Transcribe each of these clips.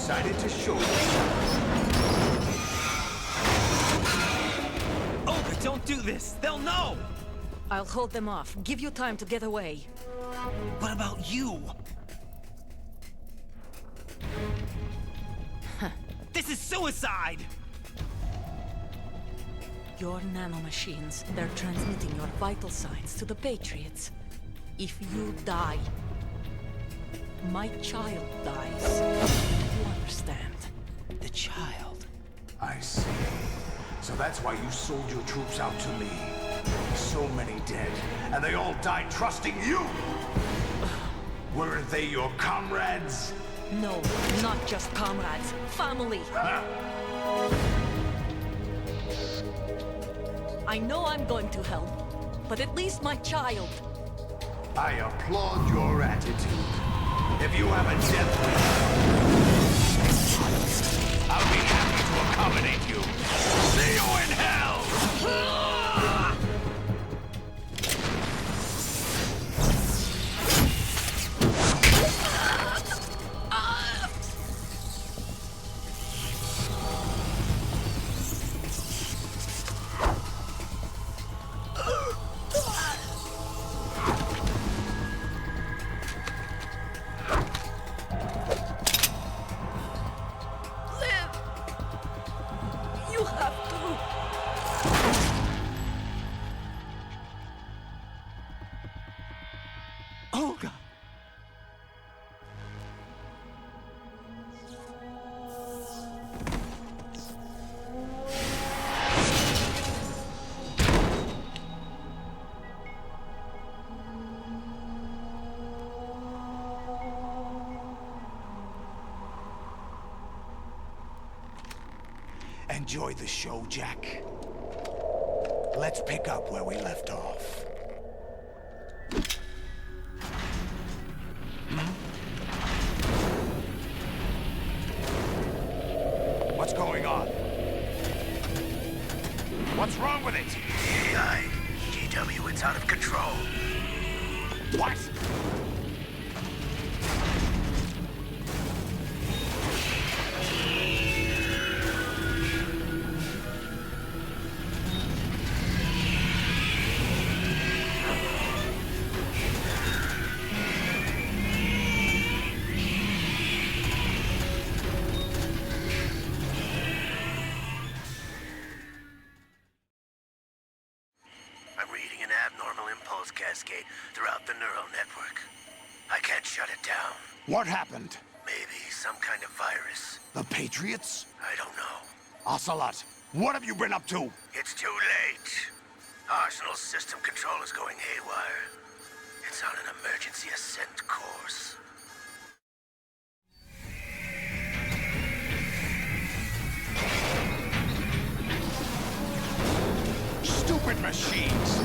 decided to show you. Olga, don't do this! They'll know! I'll hold them off. Give you time to get away. What about you? This is suicide! Your nanomachines, they're transmitting your vital signs to the Patriots. If you die, my child dies. You understand? The child. I see. So that's why you sold your troops out to me. So many dead, and they all died trusting you! Weren't they your comrades? No, not just comrades. Family. Huh? I know I'm going to hell, but at least my child. I applaud your attitude. If you have a death wish, I'll be happy to accommodate you. See you in hell! You have to. Olga! Enjoy the show, Jack. Let's pick up where we left off. What's going on? What's wrong with it? AI, GW, it's out of control. What? I'm reading an abnormal impulse cascade throughout the neural network. I can't shut it down. What happened? Maybe some kind of virus. The Patriots? I don't know. Ocelot, what have you been up to? It's too late. Arsenal's system control is going haywire. It's on an emergency ascent course. Stupid machines!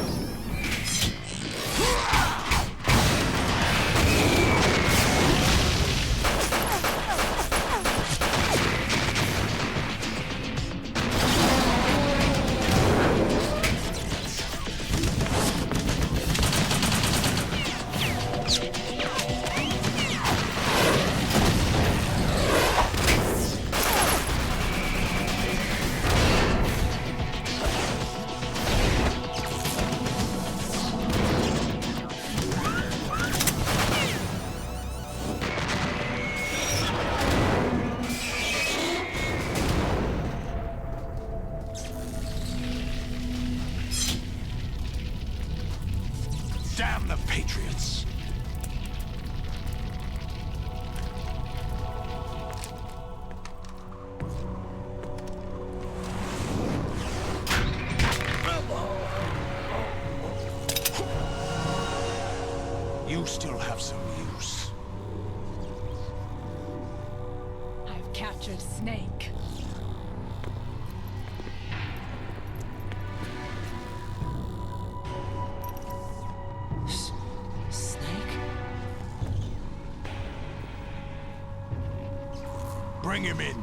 Damn the Patriots! You still have some use. I've captured Snake. Snake? Bring him in.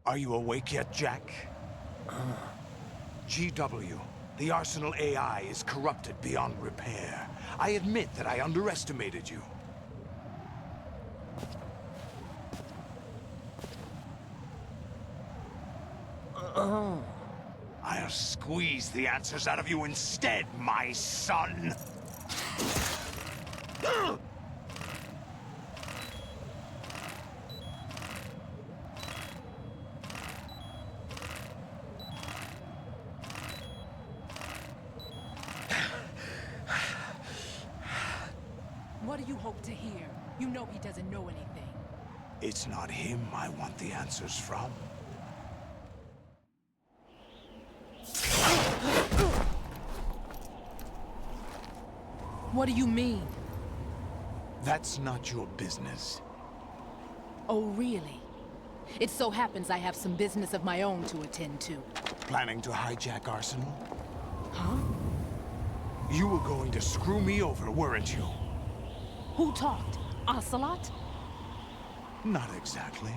Are you awake yet, Jack? GW, the Arsenal AI is corrupted beyond repair. I admit that I underestimated you. I'll squeeze the answers out of you instead, my son! What do you hope to hear? You know he doesn't know anything. It's not him I want the answers from. What do you mean? That's not your business. Oh, really? It so happens I have some business of my own to attend to. Planning to hijack Arsenal? Huh? You were going to screw me over, weren't you? Who talked? Ocelot? Not exactly.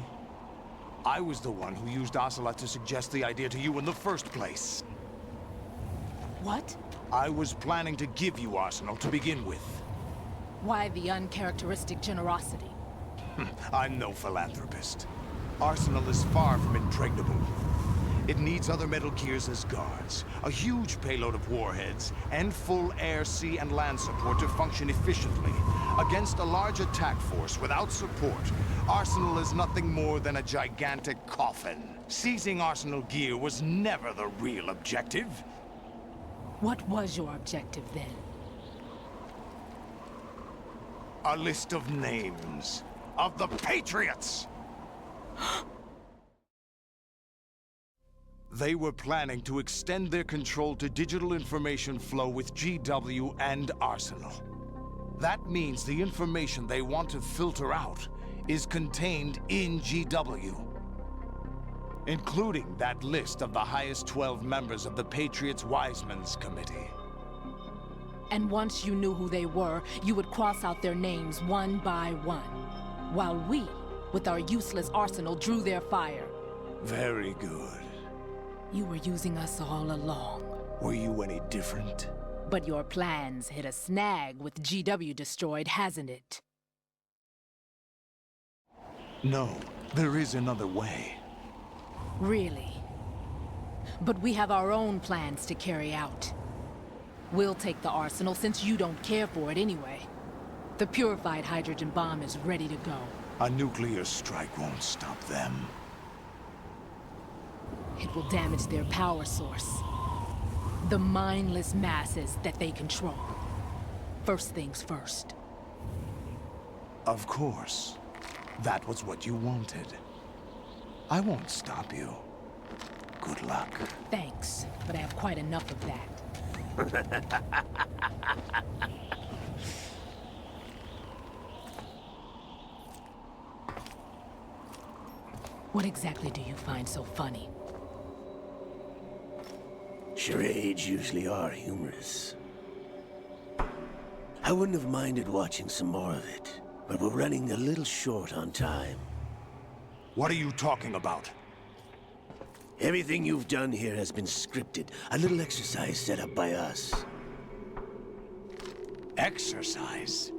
I was the one who used Ocelot to suggest the idea to you in the first place. What? I was planning to give you Arsenal to begin with. Why the uncharacteristic generosity? I'm no philanthropist. Arsenal is far from impregnable. It needs other Metal Gears as guards, a huge payload of warheads, and full air, sea, and land support to function efficiently. Against a large attack force without support, Arsenal is nothing more than a gigantic coffin. Seizing Arsenal gear was never the real objective. What was your objective then? A list of names of the Patriots! They were planning to extend their control to digital information flow with GW and Arsenal. That means the information they want to filter out is contained in GW, including that list of the highest 12 members of the Patriots Wiseman's Committee. And once you knew who they were, you would cross out their names one by one, while we, with our useless arsenal, drew their fire. Very good. You were using us all along. Were you any different? But your plans hit a snag with GW destroyed, hasn't it? No, there is another way. Really? But we have our own plans to carry out. We'll take the arsenal since you don't care for it anyway. The purified hydrogen bomb is ready to go. A nuclear strike won't stop them. It will damage their power source. The mindless masses that they control. First things first. Of course. That was what you wanted. I won't stop you. Good luck. Thanks, but I have quite enough of that. What exactly do you find so funny? Charades usually are humorous. I wouldn't have minded watching some more of it, but we're running a little short on time. What are you talking about? Everything you've done here has been scripted, a little exercise set up by us. Exercise?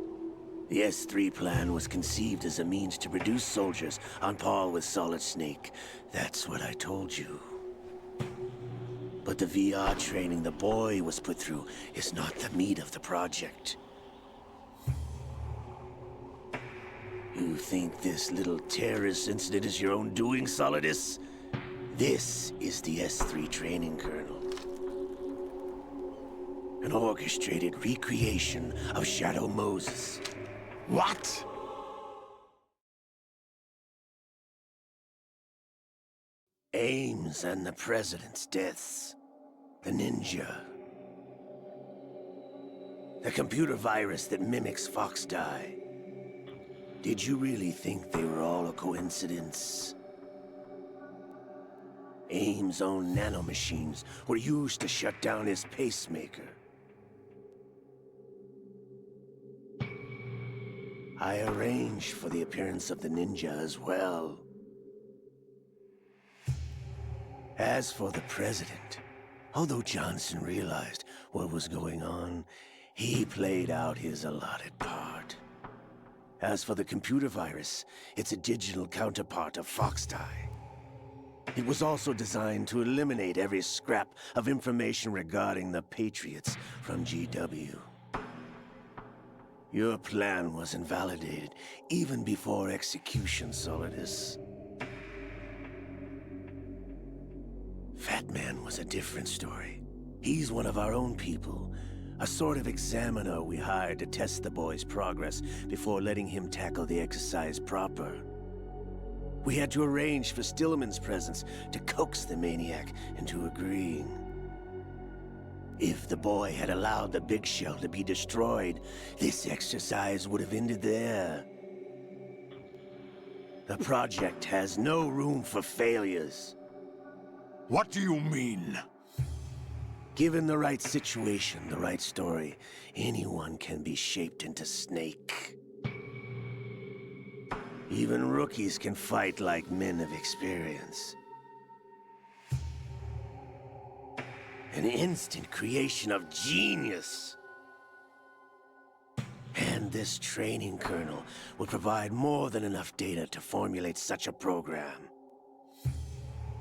The S3 plan was conceived as a means to produce soldiers on par with Solid Snake. That's what I told you. But the VR training the boy was put through is not the meat of the project. You think this little terrorist incident is your own doing, Solidus? This is the S3 training kernel. An orchestrated recreation of Shadow Moses. What? Ames and the President's deaths. The Ninja. The computer virus that mimics Foxdie. Did you really think they were all a coincidence? Ames' own nanomachines were used to shut down his pacemaker. I arranged for the appearance of the Ninja as well. As for the president, although Johnson realized what was going on, he played out his allotted part. As for the computer virus, it's a digital counterpart of Foxtie. It was also designed to eliminate every scrap of information regarding the Patriots from GW. Your plan was invalidated even before execution, Solidus. Fat Man was a different story. He's one of our own people, a sort of examiner we hired to test the boy's progress before letting him tackle the exercise proper. We had to arrange for Stillman's presence to coax the maniac into agreeing. If the boy had allowed the big shell to be destroyed, this exercise would have ended there. The project has no room for failures. What do you mean? Given the right situation, the right story, anyone can be shaped into Snake. Even rookies can fight like men of experience. An instant creation of genius. And this training kernel will provide more than enough data to formulate such a program.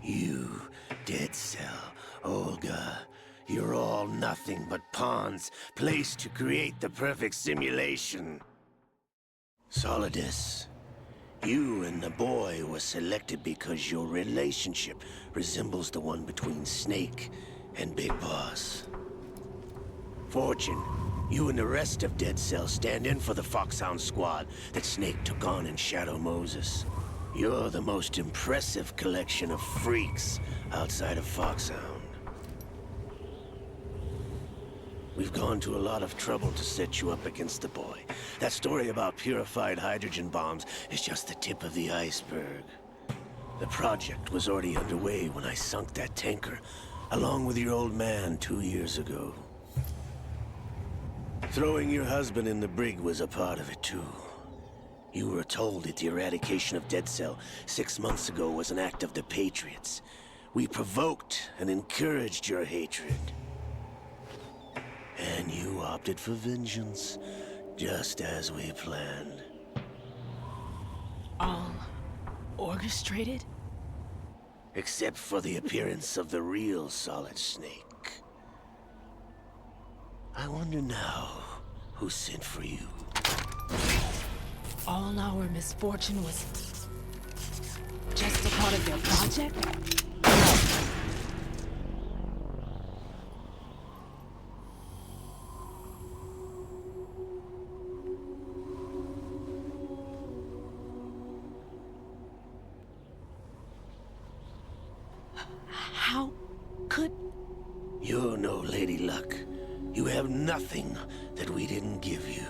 You, Dead Cell, Olga, you're all nothing but pawns placed to create the perfect simulation. Solidus, you and the boy were selected because your relationship resembles the one between Snake and Big Boss. Fortune, you and the rest of Dead Cell stand in for the Foxhound squad that Snake took on in Shadow Moses. You're the most impressive collection of freaks outside of Foxhound. We've gone to a lot of trouble to set you up against the boy. That story about purified hydrogen bombs is just the tip of the iceberg. The project was already underway when I sunk that tanker, along with your old man 2 years ago. Throwing your husband in the brig was a part of it too. You were told that the eradication of Dead Cell 6 months ago was an act of the Patriots. We provoked and encouraged your hatred. And you opted for vengeance, just as we planned. All orchestrated? Except for the appearance of the real Solid Snake. I wonder now who sent for you. All our misfortune was just a part of their project? How could... You're no Lady Luck. You have nothing that we didn't give you.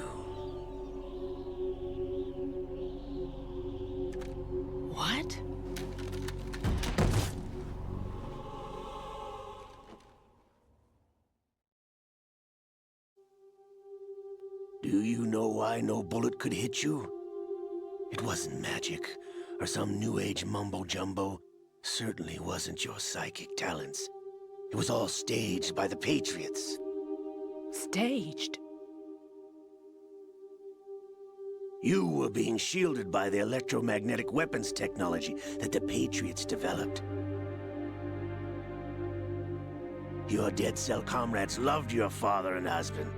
What? Do you know why no bullet could hit you? It wasn't magic, or some new age mumbo-jumbo. Certainly wasn't your psychic talents. It was all staged by the Patriots. Staged? You were being shielded by the electromagnetic weapons technology that the Patriots developed. Your Dead Cell comrades loved your father and husband.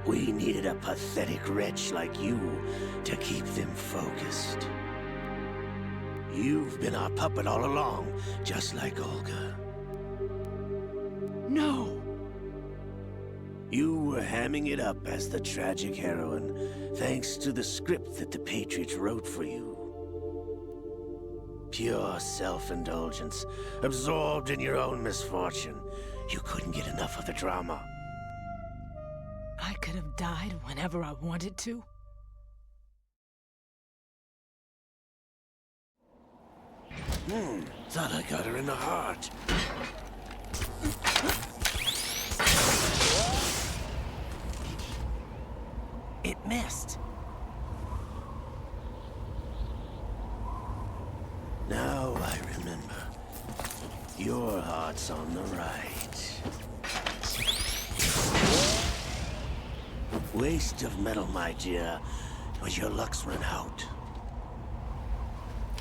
We needed a pathetic wretch like you to keep them focused. You've been our puppet all along, just like Olga. No! You were hamming it up as the tragic heroine, thanks to the script that the Patriots wrote for you. Pure self-indulgence, absorbed in your own misfortune. You couldn't get enough of the drama. I could have died whenever I wanted to. Thought I got her in the heart. It missed. Now I remember. Your heart's on the right. Waste of metal, my dear, but your luck's run out.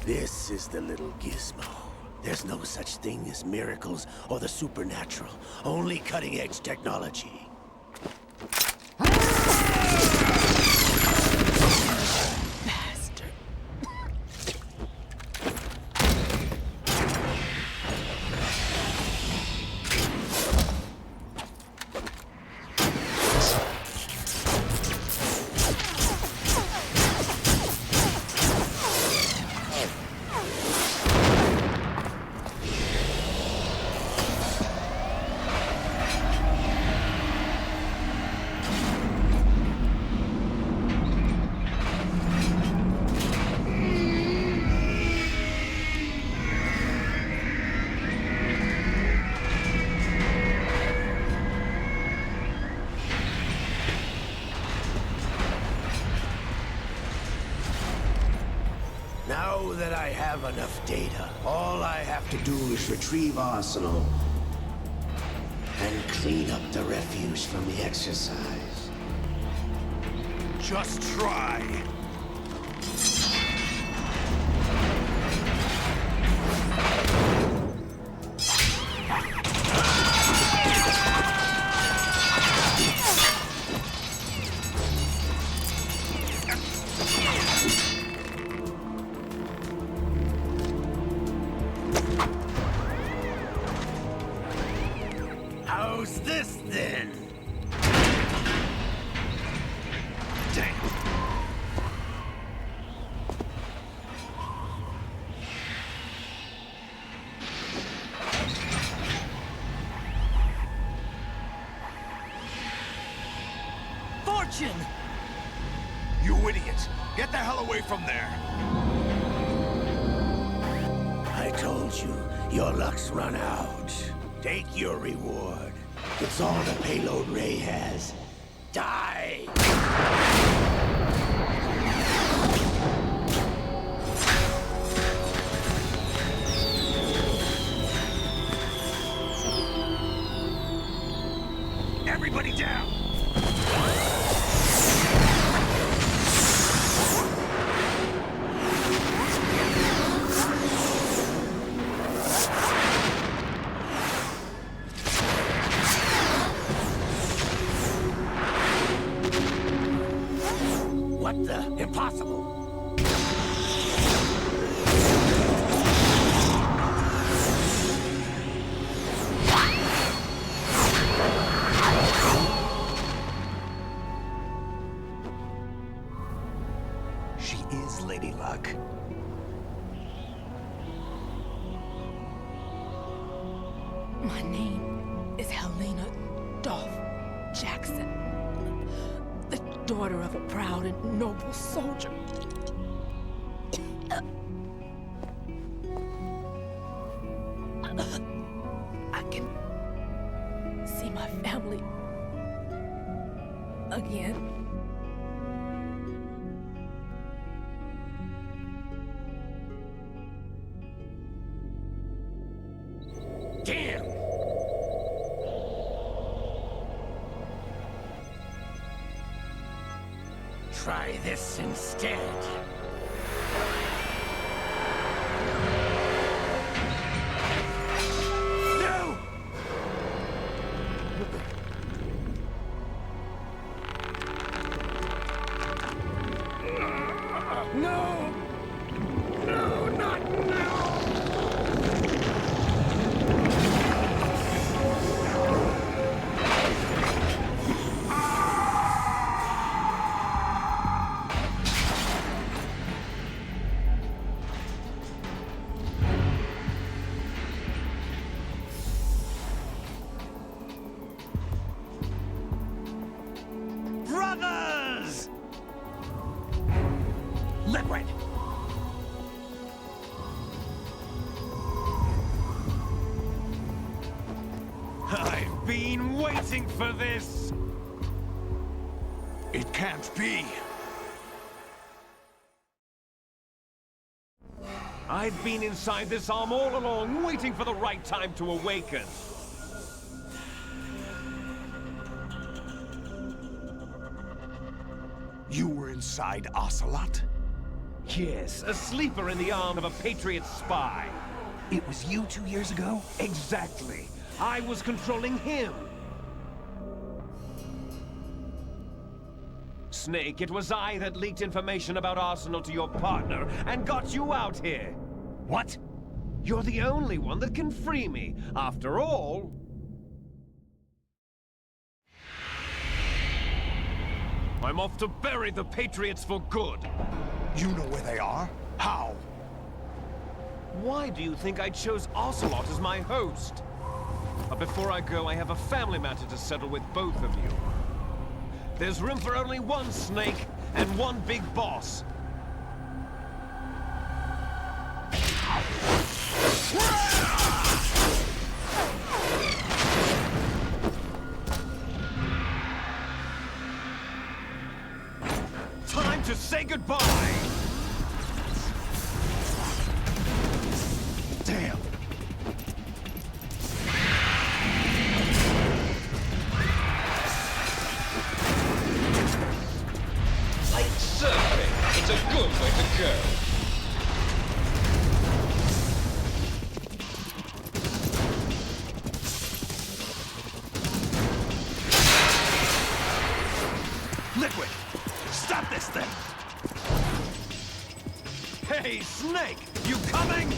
This is the little gizmo. There's no such thing as miracles or the supernatural, only cutting-edge technology. Bastard. Now that I have enough data, all I have to do is retrieve Arsenal and clean up the refuse from the exercise. Just try. How's this then? Damn. Fortune! You idiot! Get the hell away from there! I told you, your luck's run out. Take your reward. It's all the payload Ray has. Die! Everybody down! What the? Impossible! She is Lady Luck. My name is Helena Dolph Jackson, the daughter of a proud and noble soldier. I can see my family again. Damn! Try this instead. No! No! No, not now! Brothers! Liquid! I've been waiting for this! It can't be! I've been inside this arm all along, waiting for the right time to awaken. You were inside Ocelot? Yes, a sleeper in the arm of a Patriot spy. It was you 2 years ago? Exactly. I was controlling him. Snake, it was I that leaked information about Arsenal to your partner and got you out here. What? You're the only one that can free me. After all... I'm off to bury the Patriots for good. You know where they are? How? Why do you think I chose Ocelot as my host? But before I go, I have a family matter to settle with both of you. There's room for only one Snake and one big boss. Time to say goodbye! Damn! Like surfing, it's a good way to go. Liquid! Stop this thing! Hey, Snake! You coming?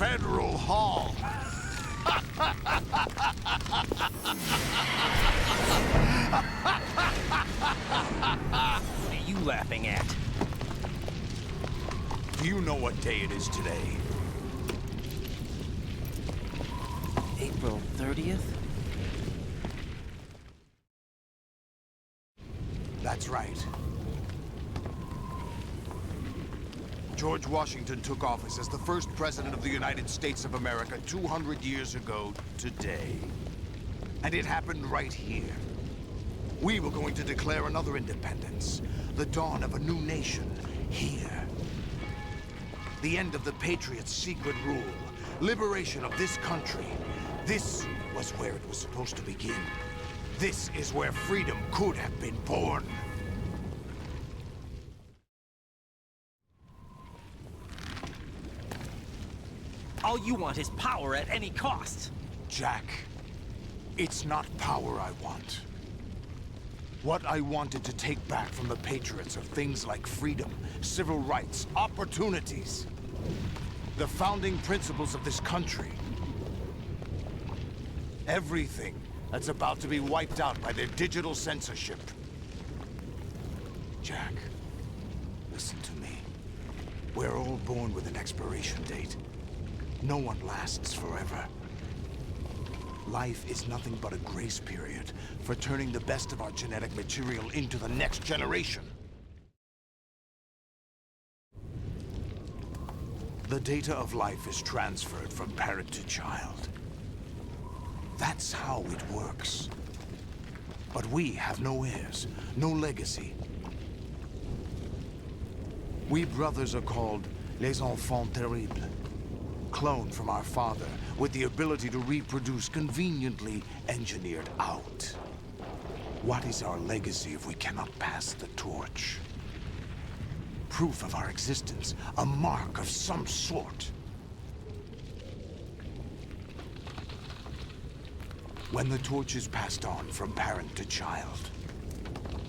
Federal Hall. What are you laughing at? Do you know what day it is today? April 30th? That's right. George Washington took office as the first president of the United States of America 200 years ago today. And it happened right here. We were going to declare another independence, the dawn of a new nation, here. The end of the Patriots' secret rule, liberation of this country. This was where it was supposed to begin. This is where freedom could have been born. All you want is power at any cost. Jack, it's not power I want. What I wanted to take back from the Patriots are things like freedom, civil rights, opportunities. The founding principles of this country. Everything that's about to be wiped out by their digital censorship. Jack, listen to me. We're all born with an expiration date. No one lasts forever. Life is nothing but a grace period for turning the best of our genetic material into the next generation. The data of life is transferred from parent to child. That's how it works. But we have no heirs, no legacy. We brothers are called les enfants terribles. Cloned from our father, with the ability to reproduce conveniently engineered out. What is our legacy if we cannot pass the torch? Proof of our existence, a mark of some sort. When the torch is passed on from parent to child,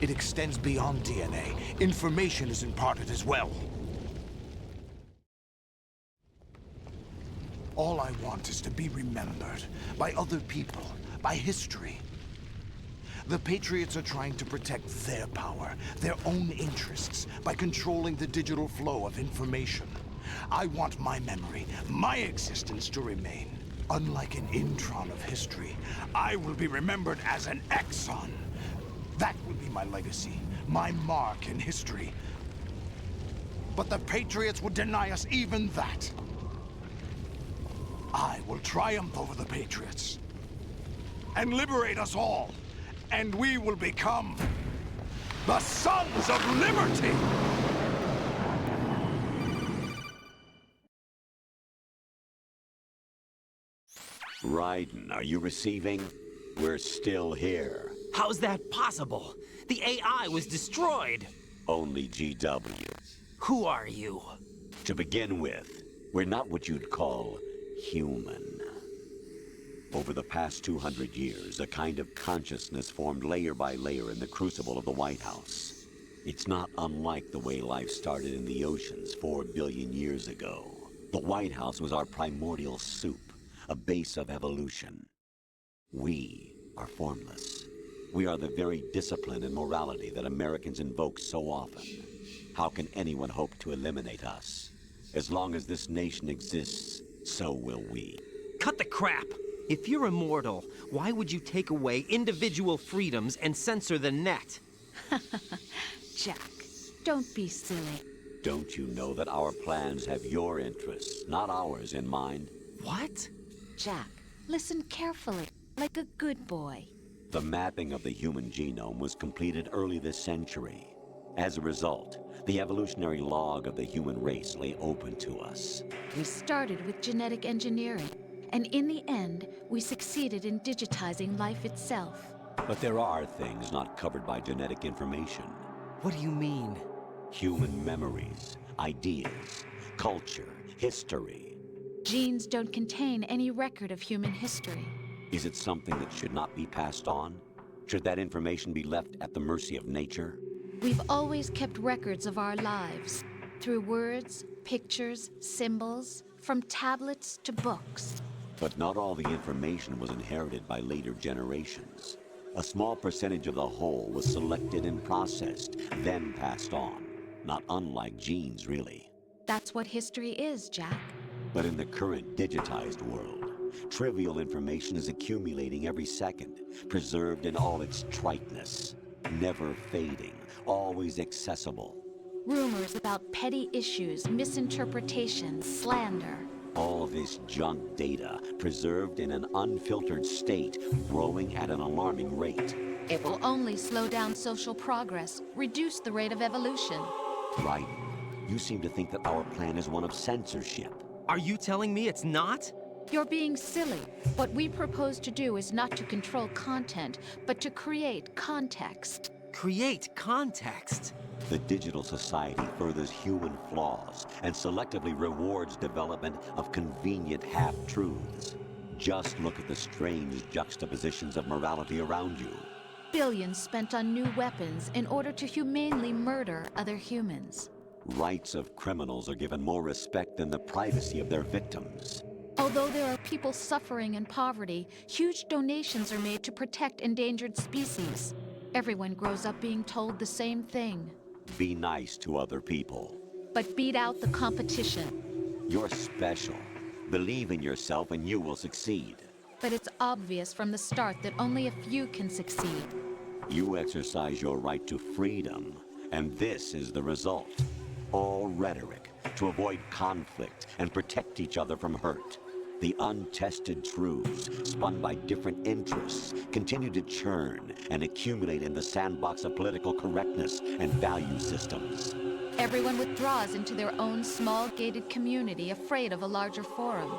it extends beyond DNA. Information is imparted as well. All I want is to be remembered by other people, by history. The Patriots are trying to protect their power, their own interests, by controlling the digital flow of information. I want my memory, my existence to remain. Unlike an intron of history, I will be remembered as an exon. That will be my legacy, my mark in history. But the Patriots would deny us even that. I will triumph over the Patriots and liberate us all, and we will become the Sons of Liberty! Raiden, are you receiving? We're still here. How's that possible? The AI was destroyed. Only GW. Who are you? To begin with, we're not what you'd call human. Over the past 200 years, a kind of consciousness formed layer by layer in the crucible of the White House. It's not unlike the way life started in the oceans 4 billion years ago. The White House was our primordial soup, a base of evolution. We are formless. We are the very discipline and morality that Americans invoke so often. How can anyone hope to eliminate us? As long as this nation exists, so will we. Cut the crap! If you're immortal, why would you take away individual freedoms and censor the net? Jack, don't be silly. Don't you know that our plans have your interests, not ours, in mind? What? Jack, listen carefully, like a good boy. The mapping of the human genome was completed early this century. As a result, the evolutionary log of the human race lay open to us. We started with genetic engineering, and in the end, we succeeded in digitizing life itself. But there are things not covered by genetic information. What do you mean? Human memories, ideas, culture, history. Genes don't contain any record of human history. Is it something that should not be passed on? Should that information be left at the mercy of nature? We've always kept records of our lives, through words, pictures, symbols, from tablets to books. But not all the information was inherited by later generations. A small percentage of the whole was selected and processed, then passed on. Not unlike genes, really. That's what history is, Jack. But in the current digitized world, trivial information is accumulating every second, preserved in all its triteness, never fading, always accessible. Rumors about petty issues, misinterpretations, slander. All this junk data, preserved in an unfiltered state, growing at an alarming rate. It will only slow down social progress, reduce the rate of evolution. Right. You seem to think that our plan is one of censorship. Are you telling me it's not? You're being silly. What we propose to do is not to control content, but to create context. Create context? The digital society furthers human flaws and selectively rewards development of convenient half-truths. Just look at the strange juxtapositions of morality around you. Billions spent on new weapons in order to humanely murder other humans. Rights of criminals are given more respect than the privacy of their victims. Although there are people suffering in poverty, huge donations are made to protect endangered species. Everyone grows up being told the same thing. Be nice to other people. but beat out the competition. You're special. Believe in yourself and you will succeed. But it's obvious from the start that only a few can succeed. You exercise your right to freedom, and this is the result. All rhetoric to avoid conflict and protect each other from hurt. The untested truths, spun by different interests, continue to churn and accumulate in the sandbox of political correctness and value systems. Everyone withdraws into their own small gated community, afraid of a larger forum.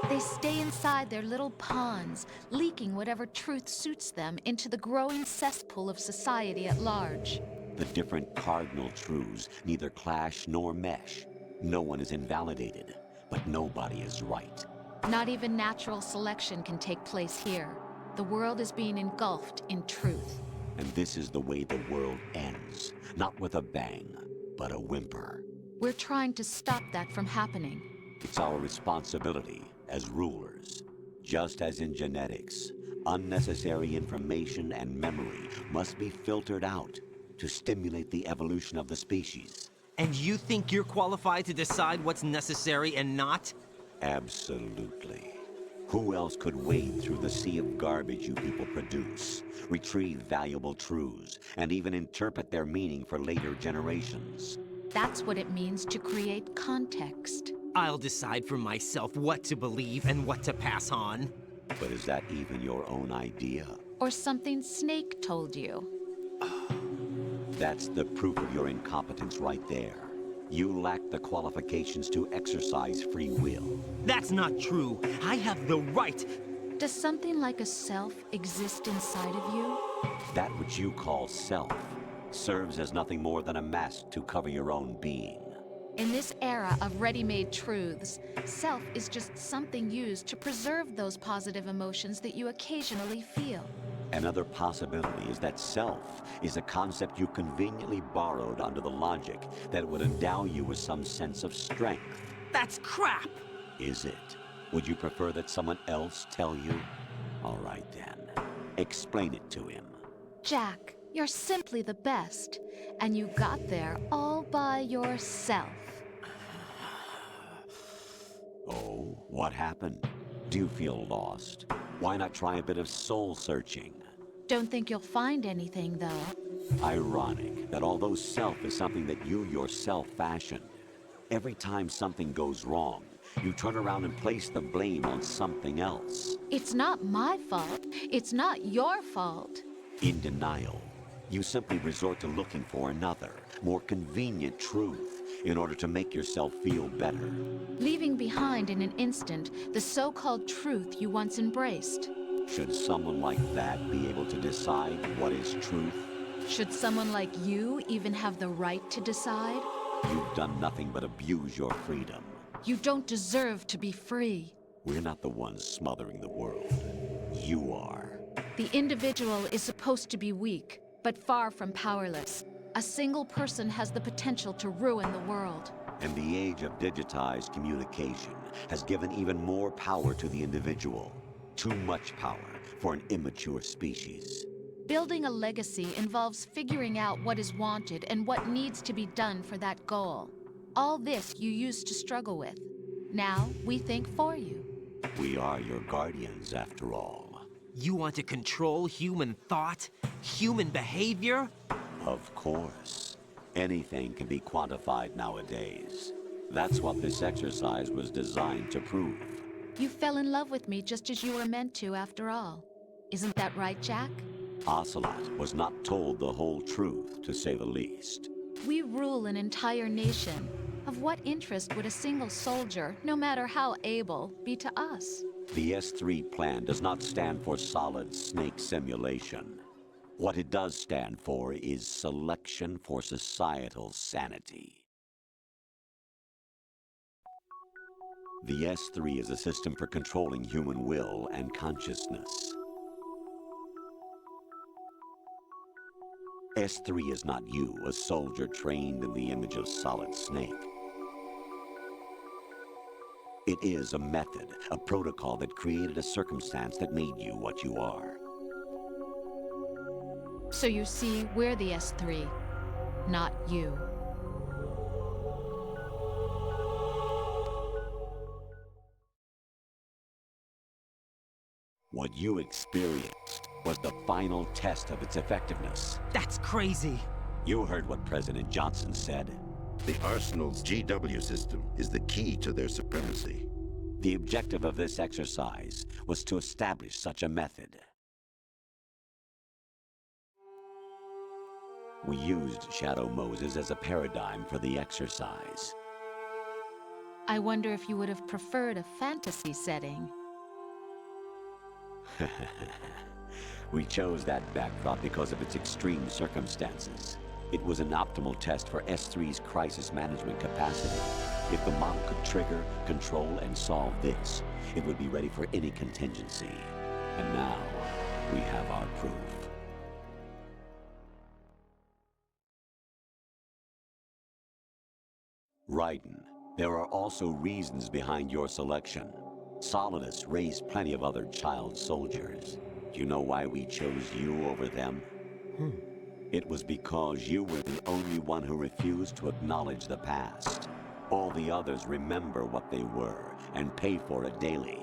They stay inside their little ponds, leaking whatever truth suits them into the growing cesspool of society at large. The different cardinal truths neither clash nor mesh. No one is invalidated, but nobody is right. Not even natural selection can take place here. The world is being engulfed in truth. And this is the way the world ends. Not with a bang, but a whimper. We're trying to stop that from happening. It's our responsibility as rulers. Just as in genetics, unnecessary information and memory must be filtered out to stimulate the evolution of the species. And you think you're qualified to decide what's necessary and not? Absolutely. Who else could wade through the sea of garbage you people produce, retrieve valuable truths, and even interpret their meaning for later generations? That's what it means to create context. I'll decide for myself what to believe and what to pass on. But is that even your own idea? Or something Snake told you? That's the proof of your incompetence right there. You lack the qualifications to exercise free will. That's not true. I have the right. Does something like a self exist inside of you? That which you call self serves as nothing more than a mask to cover your own being. In this era of ready-made truths, self is just something used to preserve those positive emotions that you occasionally feel. Another possibility is that self is a concept you conveniently borrowed under the logic that would endow you with some sense of strength. That's crap! Is it? Would you prefer that someone else tell you? All right then. Explain it to him. Jack, you're simply the best, and you got there all by yourself. Oh, what happened? Do you feel lost? Why not try a bit of soul searching? Don't think you'll find anything, though. Ironic that although self is something that you yourself fashioned, every time something goes wrong, you turn around and place the blame on something else. It's not my fault. It's not your fault. In denial, you simply resort to looking for another, more convenient truth in order to make yourself feel better. Leaving behind in an instant the so-called truth you once embraced. Should someone like that be able to decide what is truth? Should someone like you even have the right to decide? You've done nothing but abuse your freedom. You don't deserve to be free. We're not the ones smothering the world. You are. The individual is supposed to be weak, but far from powerless. A single person has the potential to ruin the world. And the age of digitized communication has given even more power to the individual. Too much power for an immature species. Building a legacy involves figuring out what is wanted and what needs to be done for that goal. All this you used to struggle with. Now, we think for you. We are your guardians, after all. You want to control human thought? Human behavior? Of course. Anything can be quantified nowadays. That's what this exercise was designed to prove. You fell in love with me just as you were meant to, after all. Isn't that right, Jack? Ocelot was not told the whole truth, to say the least. We rule an entire nation. Of what interest would a single soldier, no matter how able, be to us? The S3 plan does not stand for Solid Snake Simulation. What it does stand for is Selection for Societal Sanity. The S3 is a system for controlling human will and consciousness. S3 is not you, a soldier trained in the image of Solid Snake. It is a method, a protocol that created a circumstance that made you what you are. So you see, we're the S3, not you. What you experienced was the final test of its effectiveness. That's crazy. You heard what President Johnson said. The Arsenal's GW system is the key to their supremacy. The objective of this exercise was to establish such a method. We used Shadow Moses as a paradigm for the exercise. I wonder if you would have preferred a fantasy setting. We chose that backdrop because of its extreme circumstances. It was an optimal test for S3's crisis management capacity. If the model could trigger, control, and solve this, it would be ready for any contingency. And now, we have our proof. Raiden, there are also reasons behind your selection. Solidus raised plenty of other child soldiers. Do you know why we chose you over them? It was because you were the only one who refused to acknowledge the past. All the others remember what they were and pay for it daily.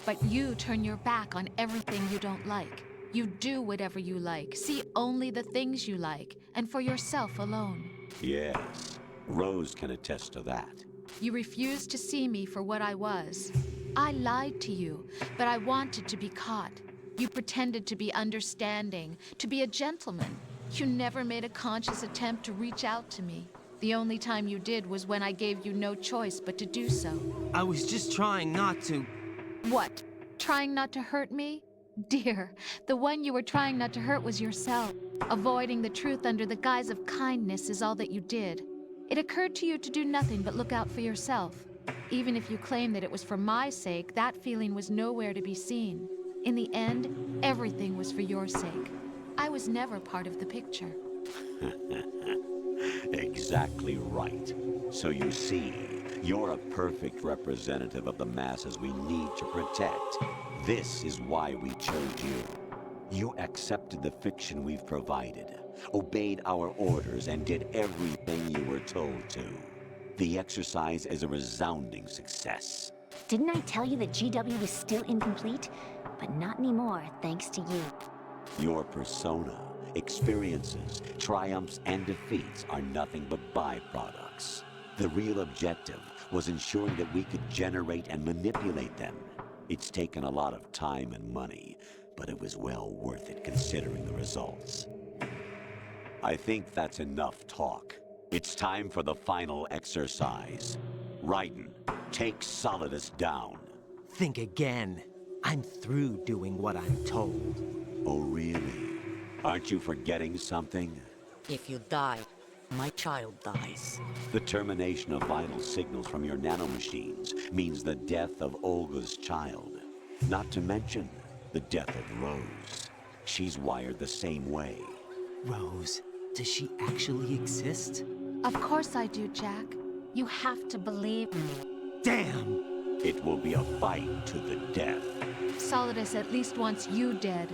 But you turn your back on everything you don't like. You do whatever you like, see only the things you like, and for yourself alone. Yes, Rose can attest to that. You refused to see me for what I was. I lied to you, but I wanted to be caught. You pretended to be understanding, to be a gentleman. You never made a conscious attempt to reach out to me. The only time you did was when I gave you no choice but to do so. I was just trying not to... What? Trying not to hurt me? Dear, the one you were trying not to hurt was yourself. Avoiding the truth under the guise of kindness is all that you did. It occurred to you to do nothing but look out for yourself. Even if you claim that it was for my sake, that feeling was nowhere to be seen. In the end, everything was for your sake. I was never part of the picture. Exactly right. So you see, you're a perfect representative of the masses we need to protect. This is why we chose you. You accepted the fiction we've provided, obeyed our orders, and did everything you were told to. The exercise is a resounding success. Didn't I tell you that GW was still incomplete? But not anymore, thanks to you. Your persona, experiences, triumphs, and defeats are nothing but byproducts. The real objective was ensuring that we could generate and manipulate them. It's taken a lot of time and money, but it was well worth it considering the results. I think that's enough talk. It's time for the final exercise. Raiden, take Solidus down. Think again. I'm through doing what I'm told. Oh, really? Aren't you forgetting something? If you die, my child dies. The termination of vital signals from your nanomachines means the death of Olga's child. Not to mention the death of Rose. She's wired the same way. Rose, does she actually exist? Of course I do, Jack. You have to believe me. Damn! It will be a fight to the death. Solidus at least wants you dead.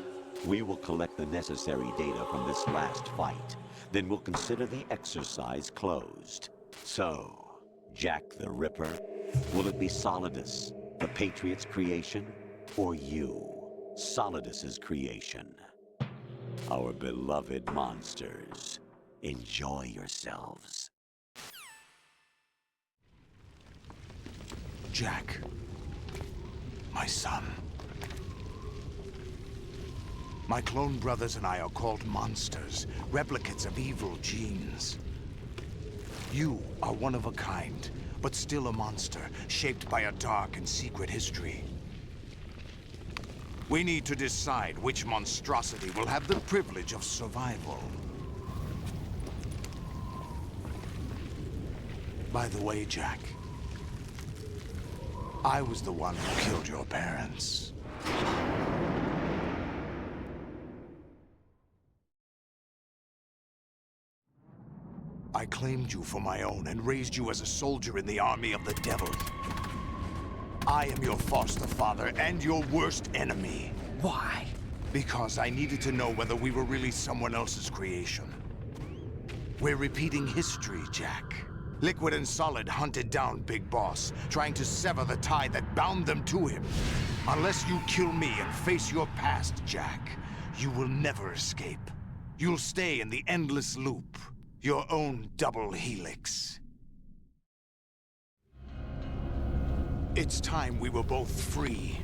We will collect the necessary data from this last fight. Then we'll consider the exercise closed. So, Jack the Ripper, will it be Solidus, the Patriot's creation, or you, Solidus's creation? Our beloved monsters, enjoy yourselves. Jack, my son. My clone brothers and I are called monsters, replicates of evil genes. You are one of a kind, but still a monster, shaped by a dark and secret history. We need to decide which monstrosity will have the privilege of survival. By the way, Jack, I was the one who killed your parents. I claimed you for my own and raised you as a soldier in the army of the devil. I am your foster father and your worst enemy. Why? Because I needed to know whether we were really someone else's creation. We're repeating history, Jack. Liquid and Solid hunted down Big Boss, trying to sever the tie that bound them to him. Unless you kill me and face your past, Jack, you will never escape. You'll stay in the endless loop, your own double helix. It's time we were both free.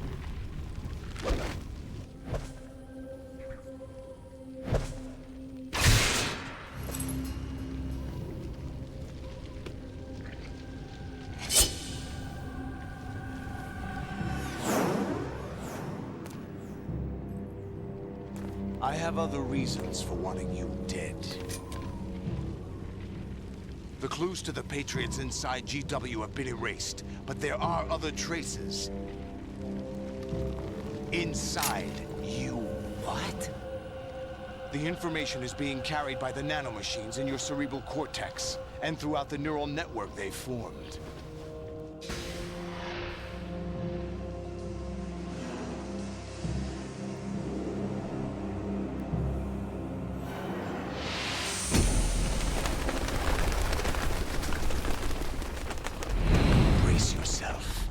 I have other reasons for wanting you dead. The clues to the Patriots inside GW have been erased, but there are other traces. Inside you. What? The information is being carried by the nanomachines in your cerebral cortex, and throughout the neural network they formed. Brace yourself.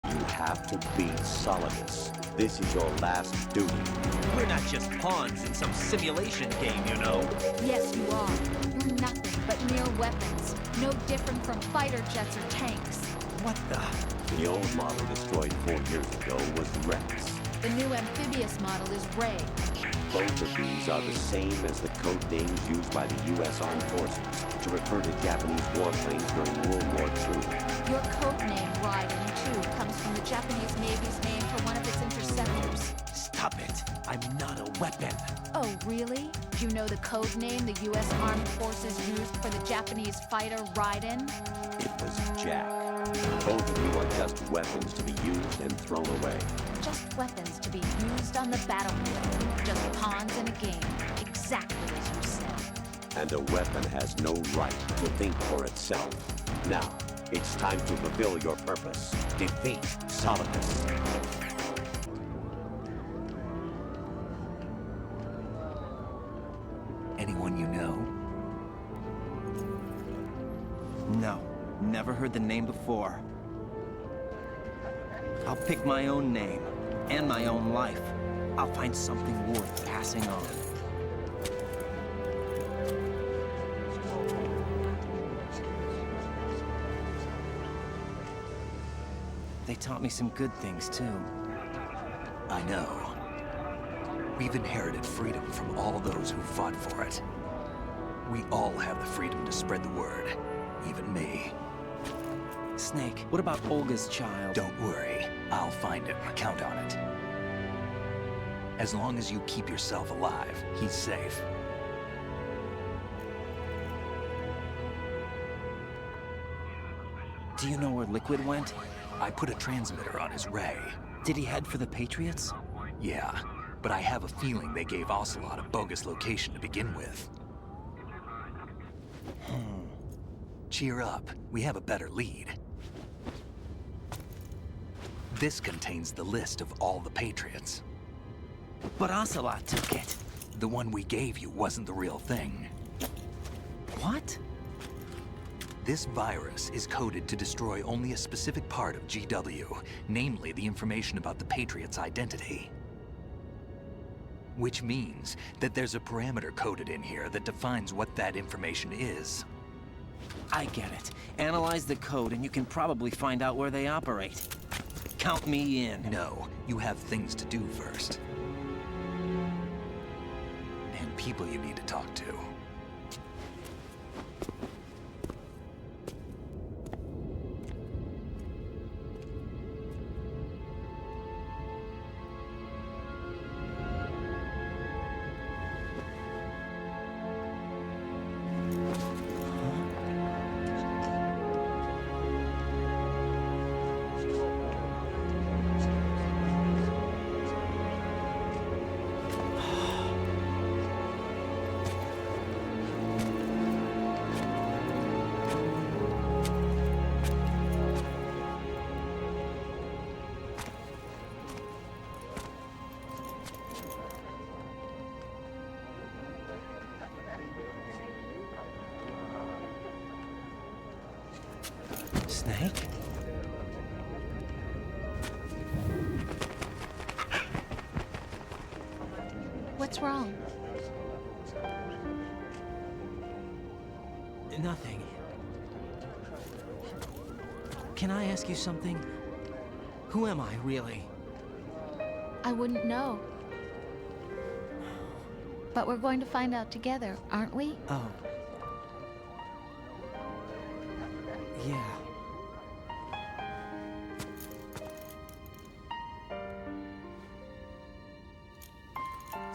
You have to beat Solidus. This is your last duty. We're not just pawns in some simulation game, you know. Yes, you are. You're nothing but mere weapons. No different from fighter jets or tanks. What the? The old model destroyed 4 years ago was Rex. The new amphibious model is Ray. Both of these are the same as the code names used by the U.S. Armed Forces to refer to Japanese warplanes during World War II. Your code name, Raiden, too, comes from the Japanese Navy's name for one of its interceptors. Stop it. I'm not a weapon. Oh, really? Do you know the code name the U.S. Armed Forces used for the Japanese fighter Raiden? It was Jack. Both of you are just weapons to be used and thrown away. Just weapons to be used on the battlefield. Just pawns in a game. Exactly as you said. And a weapon has no right to think for itself. Now, it's time to fulfill your purpose. Defeat Solidus. Anyone you know? No. Never heard the name before. I'll pick my own name. And my own life. I'll find something worth passing on. They taught me some good things, too. I know. We've inherited freedom from all those who fought for it. We all have the freedom to spread the word. Even me. Snake, what about Olga's child? Don't worry. I'll find him. Count on it. As long as you keep yourself alive, he's safe. Do you know where Liquid went? I put a transmitter on his ray. Did he head for the Patriots? Yeah, but I have a feeling they gave Ocelot a bogus location to begin with. Cheer up. We have a better lead. This contains the list of all the Patriots. But Ocelot took it. The one we gave you wasn't the real thing. What? This virus is coded to destroy only a specific part of GW, namely the information about the Patriots' identity. Which means that there's a parameter coded in here that defines what that information is. I get it. Analyze the code and you can probably find out where they operate. Count me in. No, you have things to do first. And people you need to talk to. What's wrong? Nothing. Can I ask you something? Who am I, really? I wouldn't know. But we're going to find out together, aren't we? Oh. Yeah.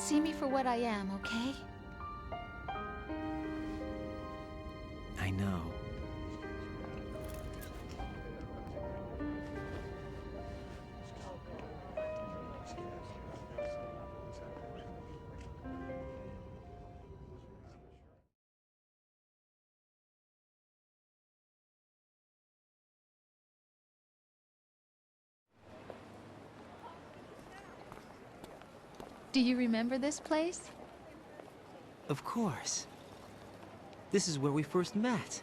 See me for what I am, okay? I know. Do you remember this place? Of course. This is where we first met.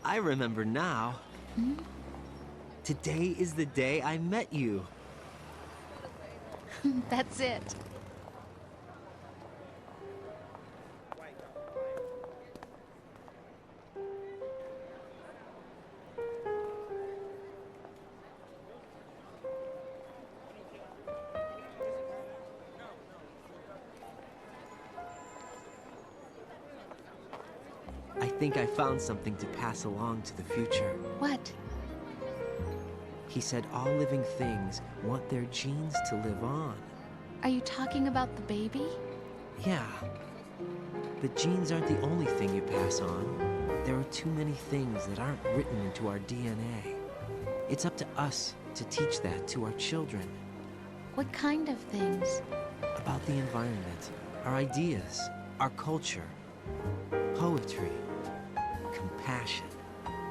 I remember now. Hmm? Today is the day I met you. That's it. I think I found something to pass along to the future. What? He said all living things want their genes to live on. Are you talking about the baby? Yeah. But genes aren't the only thing you pass on. There are too many things that aren't written into our DNA. It's up to us to teach that to our children. What kind of things? About the environment, our ideas, our culture, poetry, compassion,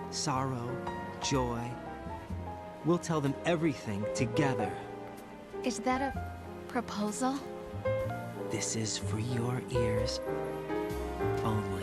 sorrow, joy. We'll tell them everything together. Is that a proposal? This is for your ears only.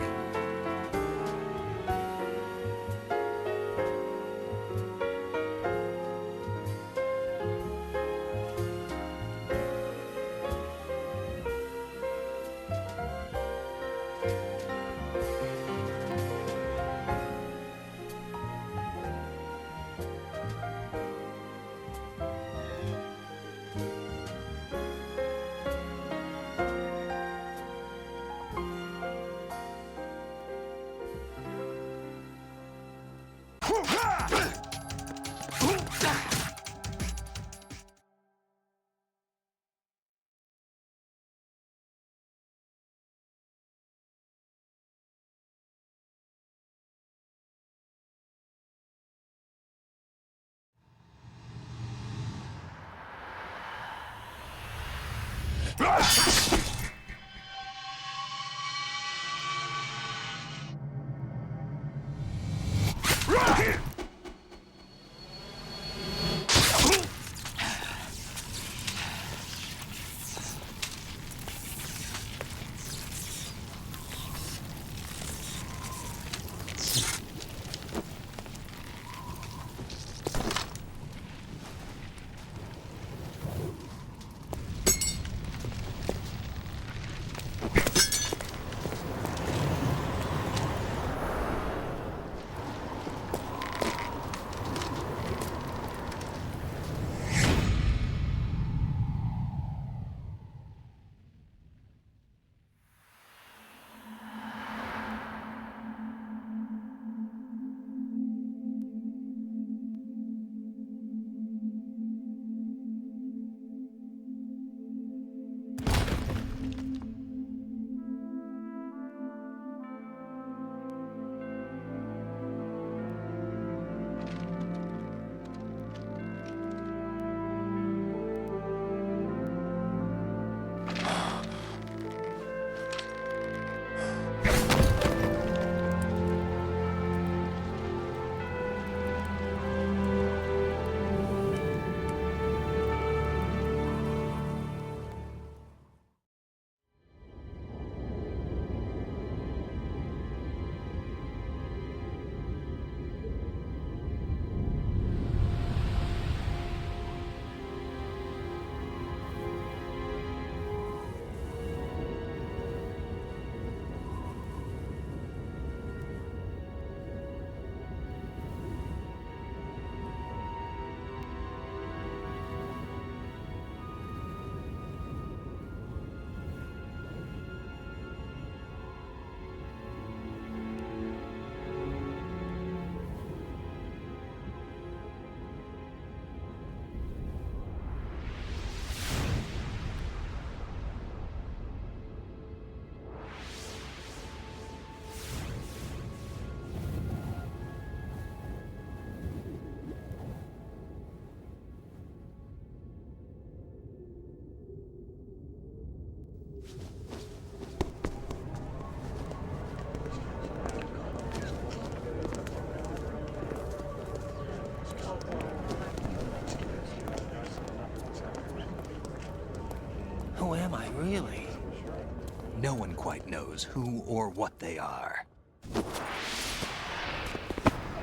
Who am I, really? No one quite knows who or what they are.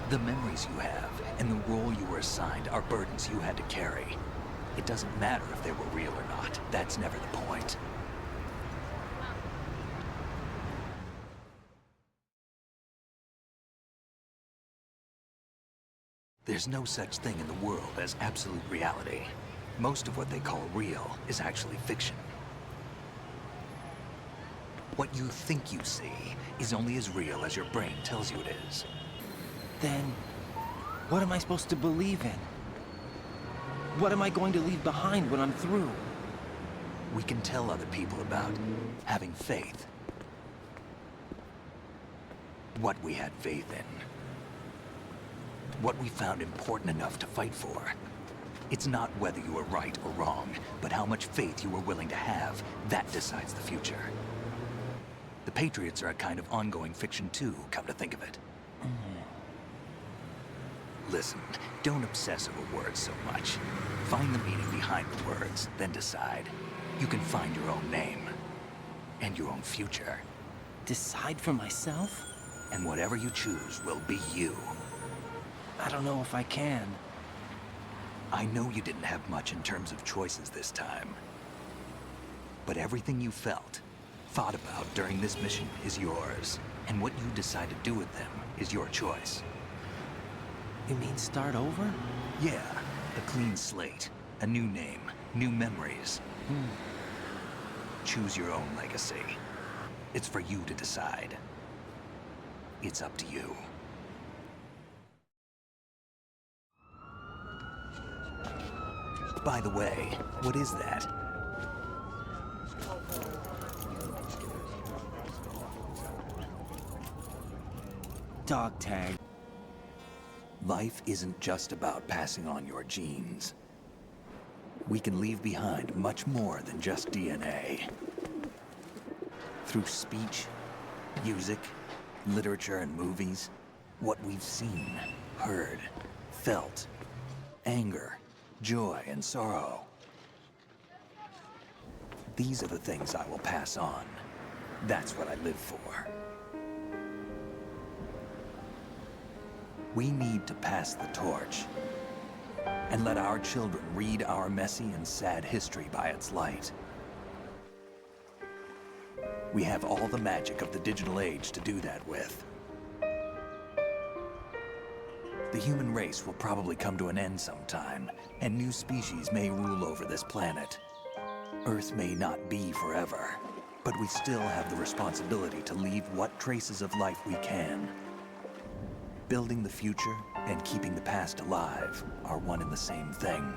The memories you have and the role you were assigned are burdens you had to carry. It doesn't matter if they were real or not. That's never the point. There's no such thing in the world as absolute reality. Most of what they call real is actually fiction. What you think you see is only as real as your brain tells you it is. Then, what am I supposed to believe in? What am I going to leave behind when I'm through? We can tell other people about having faith. What we had faith in. What we found important enough to fight for. It's not whether you were right or wrong, but how much faith you were willing to have. That decides the future. The Patriots are a kind of ongoing fiction too, come to think of it. Listen, don't obsess over words so much. Find the meaning behind the words, then decide. You can find your own name. And your own future. Decide for myself? And whatever you choose will be you. I don't know if I can. I know you didn't have much in terms of choices this time. But everything you felt, thought about during this mission is yours. And what you decide to do with them is your choice. You mean start over? Yeah, a clean slate, a new name, new memories. Choose your own legacy. It's for you to decide. It's up to you. By the way, what is that? Dog tag. Life isn't just about passing on your genes. We can leave behind much more than just DNA. Through speech, music, literature, and movies, what we've seen, heard, felt, anger, joy, and sorrow. These are the things I will pass on. That's what I live for. We need to pass the torch and let our children read our messy and sad history by its light. We have all the magic of the digital age to do that with. The human race will probably come to an end sometime, and new species may rule over this planet. Earth may not be forever, but we still have the responsibility to leave what traces of life we can. Building the future and keeping the past alive are one and the same thing.